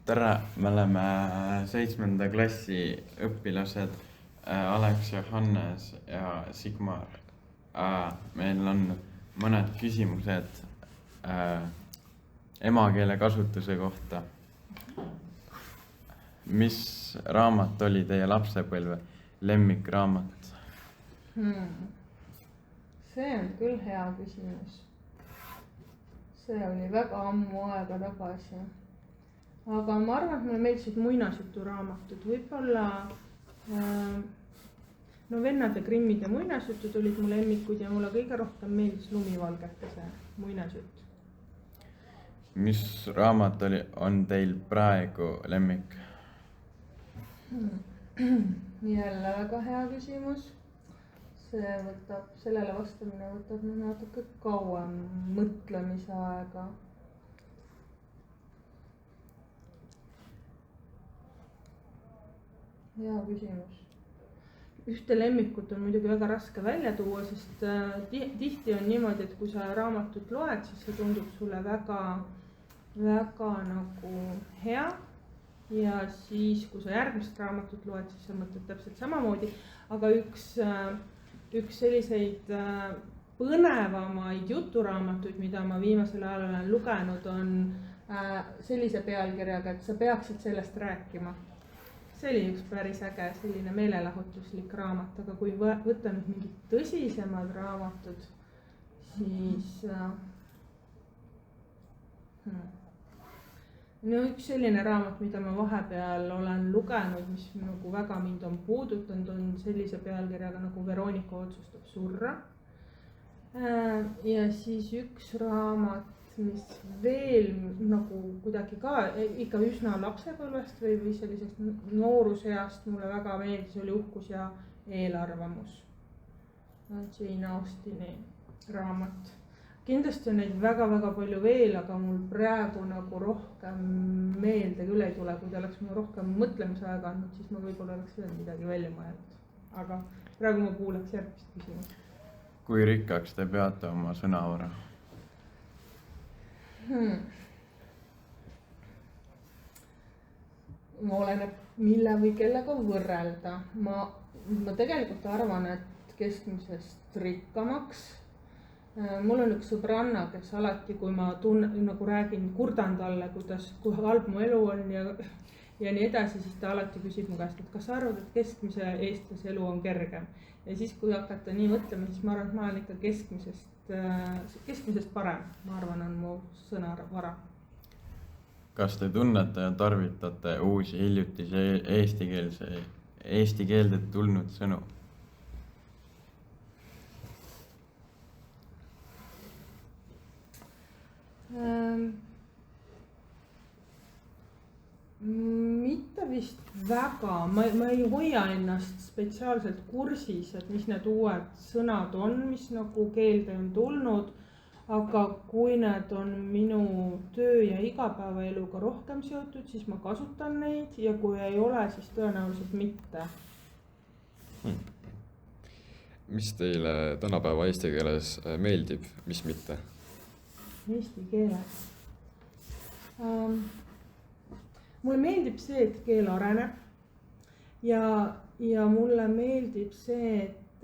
tere, me oleme 7. klassi õpilased Alex, Johannes ja Sigmar. Meil on mõned küsimused emakeele kasutuse kohta. Mis raamat oli teie lapsepõlve lemmikraamat? See on küll hea küsimus. See oli väga ammu aega tagasi. Aga ma arvan, et mulle meeldisid muinasjuturaamatud. Võib-olla Vennade Grimmide muinasjutud olid mu lemmikud ja mulle kõige rohkem meeldis Lumivalgekese muinasjutt. Mis raamat on teil praegu lemmik? Jälle väga hea küsimus. Sellele vastamine võtab natuke kauem mõtlemise aega. Hea küsimus. Ühte lemmikut on muidugi väga raske välja tuua, sest tihti on niimoodi, et kui sa raamatut loed, siis see tundub sulle väga nagu hea. Ja siis, kui sa järgmist raamatut loed, siis sa mõtled täpselt samamoodi. Aga üks selliseid põnevamaid juturaamatuid, mida ma viimasel ajal olen lugenud, on sellise pealkirjaga, et sa peaksid sellest rääkima. See oli üks päris äge selline meelelahutuslik raamat, aga kui võtta nüüd mingid tõsisemad raamatud, siis üks selline raamat, mida ma vahepeal olen lugenud, mis nagu väga mind on puudutanud, on sellise pealkirjaga nagu Veronika otsustab surra. Ja siis üks raamat, mis veel nagu kuidagi ka ikka üsna lapsepõlvest või sellisest nooruseast mulle väga meeldis, oli Uhkus ja eelarvamus. Jane Austini raamat. Kindlasti on neid väga-väga palju veel, aga mul praegu nagu rohkem meelde küll ei tule. Kui ta oleks mul rohkem mõtlemise aega andnud, siis ma võib-olla oleks veel midagi välja mõelnud. Aga praegu ma kuuleks järgmist küsimust. Kui rikkaks te peate oma sõnavara? Oleneb mille või kellega võrrelda. Ma tegelikult arvan, et keskmisest rikkamaks. Mul on üks sõbranna, kes alati, kui ma nagu räägin, kurdan talle, kui halb mu elu on ja nii edasi, siis ta alati küsib mu käest, et kas sa arvad, et keskmise eestlase elu on kergem. Ja siis, kui hakata nii mõtlema, siis ma arvan, et ma olen ikka keskmisest parem. Ma arvan, on mu sõnavara. Kas te tunnete ja tarvitate uusi hiljutisi eesti keelde tulnud sõnu? Mitte vist väga. Ma ei hoia ennast spetsiaalselt kursis, et mis need uued sõnad on, mis nagu keelde on tulnud. Aga kui need on minu töö ja igapäevaeluga rohkem seotud, siis ma kasutan neid ja kui ei ole, siis tõenäoliselt mitte. Mis teile tänapäeva eesti keeles meeldib, mis mitte? Eesti keeles. Mulle meeldib see, et keel areneb ja mulle meeldib see, et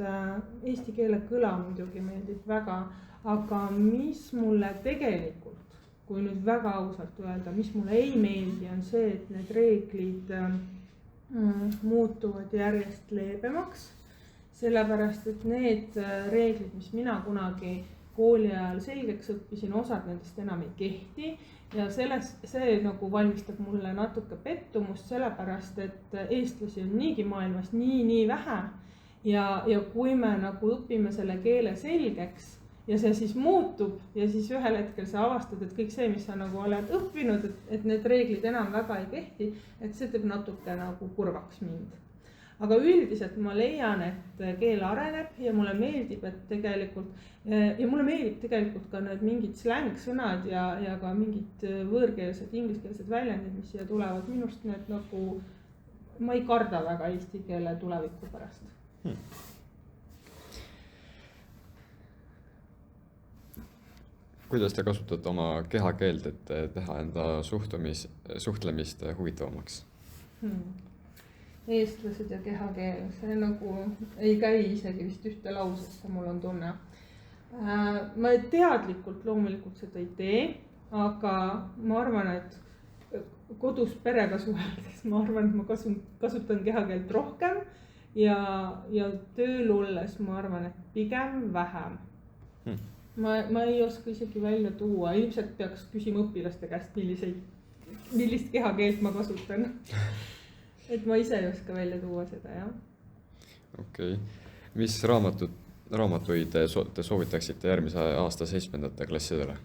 eesti keele kõla muidugi meeldib väga. Aga mis mulle tegelikult, kui nüüd väga ausalt öelda, mis mulle ei meeldi, on see, et need reeglid muutuvad järjest leebemaks. Sellepärast, et need reeglid, mis mina kunagi kooli ajal selgeks õppisin, osad nendest enam ei kehti. Ja see nagu valmistab mulle natuke pettumust, sellepärast, et eestlasi on niigi maailmas nii vähe. Ja kui me nagu õpime selle keele selgeks, ja see siis muutub ja siis ühel hetkel sa avastad, et kõik see, mis sa nagu oled õppinud, et need reeglid enam väga ei kehti, et see teeb natuke nagu kurvaks mind. Aga üldiselt ma leian, et keel areneb ja mulle meeldib, et mulle meeldib tegelikult ka need mingid slängsõnad ja ka mingid võõrkeelsed, ingliskeelsed väljendid, mis siia tulevad. Minust need nagu, ma ei karda väga eesti keele tuleviku pärast. kuidas te kasutate oma kehakeelt, et teha enda suhtlemist huvitavamaks? Eestlased ja kehakeel, see nagu ei käi isegi vist ühte lausesse, mul on tunne. Ma teadlikult loomulikult seda ei tee, aga ma arvan, et kodus perega suheldes, ma arvan, et ma kasutan kehakeelt rohkem ja tööl olles ma arvan, et pigem vähem. Ma ei oska isegi välja tuua, ilmselt peaks küsima õpilaste käest, millist kehakeelt ma kasutan. Et ma ise ei oska välja tuua seda, jah. Okei. Mis raamatuid te soovitaksite järgmise aasta 7. klassidele?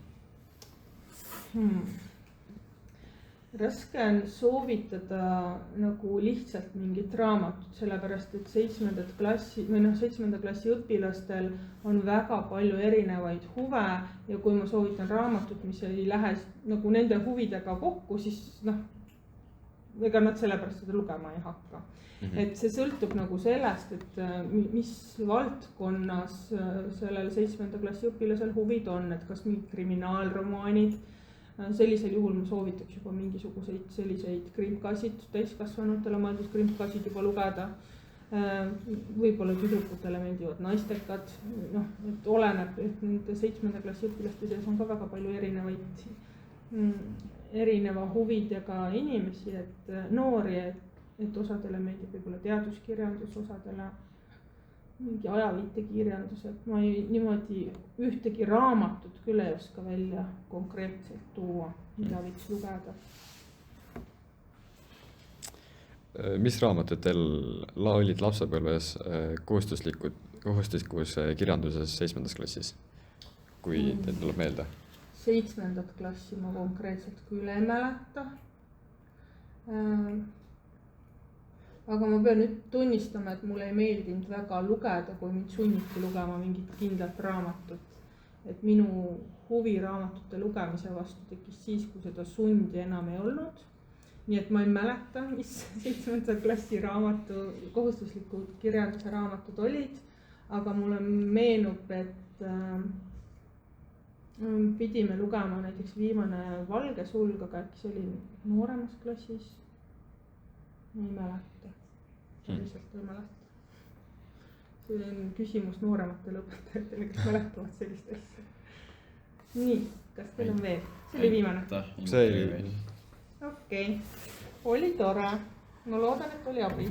Raske on soovitada nagu lihtsalt mingit raamatut, sellepärast et 7. klassi õpilastel on väga palju erinevaid huve ja kui ma soovitan raamatut, mis ei lähe nagu nende huvidega kokku, siis ega nad sellepärast seda lugema ei hakka. Et see sõltub nagu sellest, et mis valdkonnas sellel 7. klassi õpilasel huvid on, et kas mingid kriminaalromaanid. Sellisel juhul ma soovitaks juba mingisuguseid selliseid krimkasid, täiskasvanutele mõeldud krimkasid juba lugeda. Võib-olla tüdrukutele meeldivad naistekad, et oleneb, et nende 7. klassi õpilaste sees on ka väga palju erineva huvidega inimesi, et noori, et osadele meeldib võib-olla teaduskirjandus, osadele mingi ajaviitekirjandus, et ma niimoodi ühtegi raamatut küll ei oska välja konkreetselt tuua, mida võiks lugeda. Mis raamatud teil olid lapsepõlves kohustuslikus kirjanduses 7. klassis, kui teil tuleb meelde? 7. klassi ma konkreetselt küll ei mäleta. Aga ma pean nüüd tunnistama, et mulle ei meeldinud väga lugeda, kui mind sunniti lugema mingit kindlat raamatut. Et minu huvi raamatute lugemise vastu tekkis siis, kui seda sundi enam ei olnud. Nii et ma ei mäleta, mis 7. klassi kohustusliku kirjanduse raamatud olid, aga mulle meenub, et pidime lugema näiteks Viimane valge sulg, aga äkki see oli nooremas klassis. Ma ei mäleta. Lihtsalt ei mäleta. See on küsimus noorematele õpetajatele, kes mäletavad sellist asja. Nii, kas teil on veel? See oli viimane. See oli viimane. Okei, oli tore. Ma loodan, et oli abi.